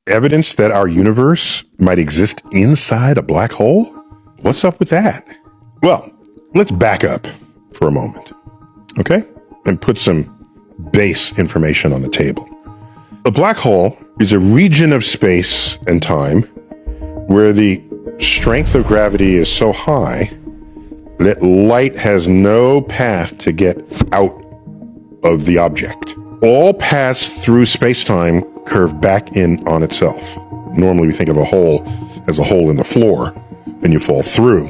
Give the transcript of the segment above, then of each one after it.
evidence that our universe might exist inside a black hole? What's up with that? Well, let's back up for a moment, okay? And put some base information on the table. A black hole is a region of space and time where the strength of gravity is so high that light has no path to get out of the object. All paths through space-time curve back in on itself. Normally we think of a hole as a hole in the floor, and you fall through,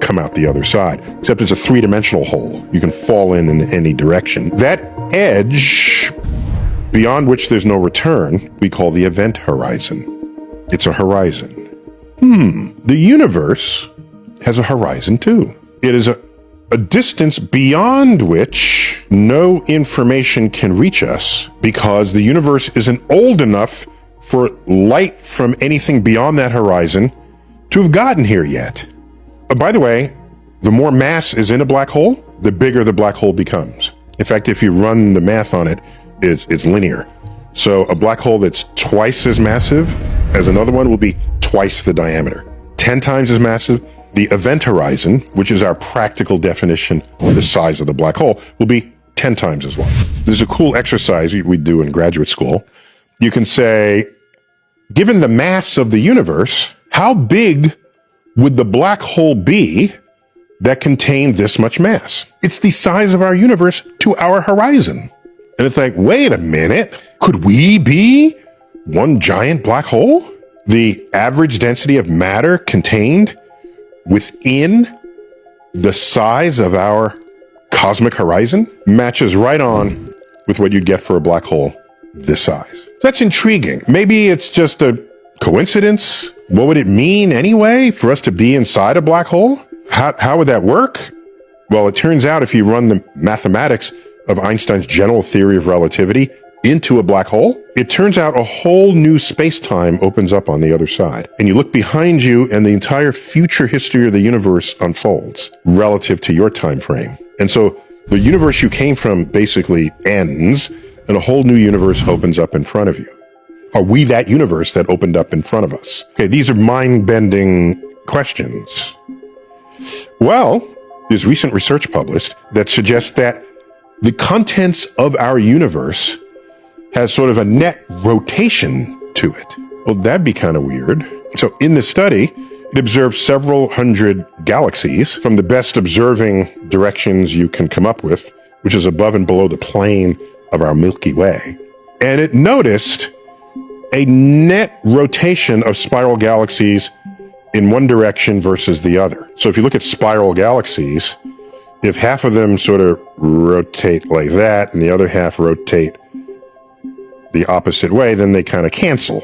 come out the other side, except it's a three-dimensional hole. You can fall in any direction. That edge beyond which there's no return, we call the event horizon. It's a horizon. The universe has a horizon too. It is a distance beyond which no information can reach us because the universe isn't old enough for light from anything beyond that horizon to have gotten here yet. By the way, the more mass is in a black hole, the bigger the black hole becomes. In fact, if you run the math on it, it's linear. So a black hole that's twice as massive as another one will be twice the diameter. 10 times as massive. The event horizon, which is our practical definition of the size of the black hole, will be 10 times as long. There's a cool exercise we do in graduate school. You can say, given the mass of the universe, how big would the black hole be that contained this much mass? It's the size of our universe to our horizon. And it's like, wait a minute, could we be one giant black hole? The average density of matter contained within the size of our cosmic horizon matches right on with what you'd get for a black hole this size. That's intriguing. Maybe it's just a coincidence. What would it mean anyway for us to be inside a black hole? How would that work? Well, it turns out if you run the mathematics of Einstein's general theory of relativity into a black hole, it turns out a whole new space-time opens up on the other side. And you look behind you and the entire future history of the universe unfolds relative to your time frame. And so the universe you came from basically ends and a whole new universe opens up in front of you. Are we that universe that opened up in front of us? Okay, these are mind-bending questions. Well, there's recent research published that suggests that the contents of our universe has sort of a net rotation to it. Well, that'd be kind of weird. So in this study, it observed several hundred galaxies from the best observing directions you can come up with, which is above and below the plane of our Milky Way. And it noticed a net rotation of spiral galaxies in one direction versus the other. So if you look at spiral galaxies, if half of them sort of rotate like that and the other half rotate the opposite way, then they kind of cancel.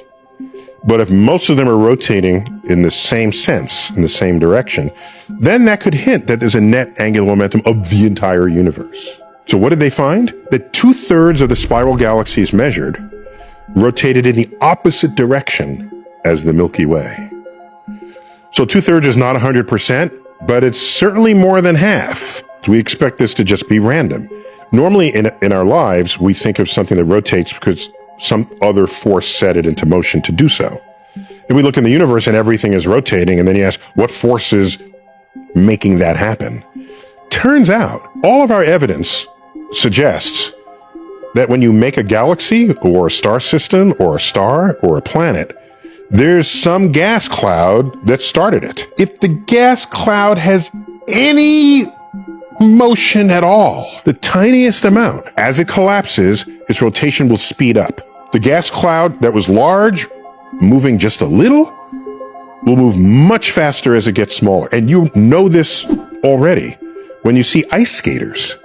But if most of them are rotating in the same sense, in the same direction, then that could hint that there's a net angular momentum of the entire universe. So what did they find? That 2/3 of the spiral galaxies measured rotated in the opposite direction as the Milky Way. So 2/3 is not 100%, but it's certainly more than half. We expect this to just be random. Normally in our lives, we think of something that rotates because some other force set it into motion to do so. And we look in the universe and everything is rotating, and then you ask, what force is making that happen? Turns out, all of our evidence suggests that when you make a galaxy or a star system or a star or a planet, there's some gas cloud that started it. If the gas cloud has any motion at all, the tiniest amount, as it collapses, its rotation will speed up. The gas cloud that was large, moving just a little, will move much faster as it gets smaller. And you know this already when you see ice skaters.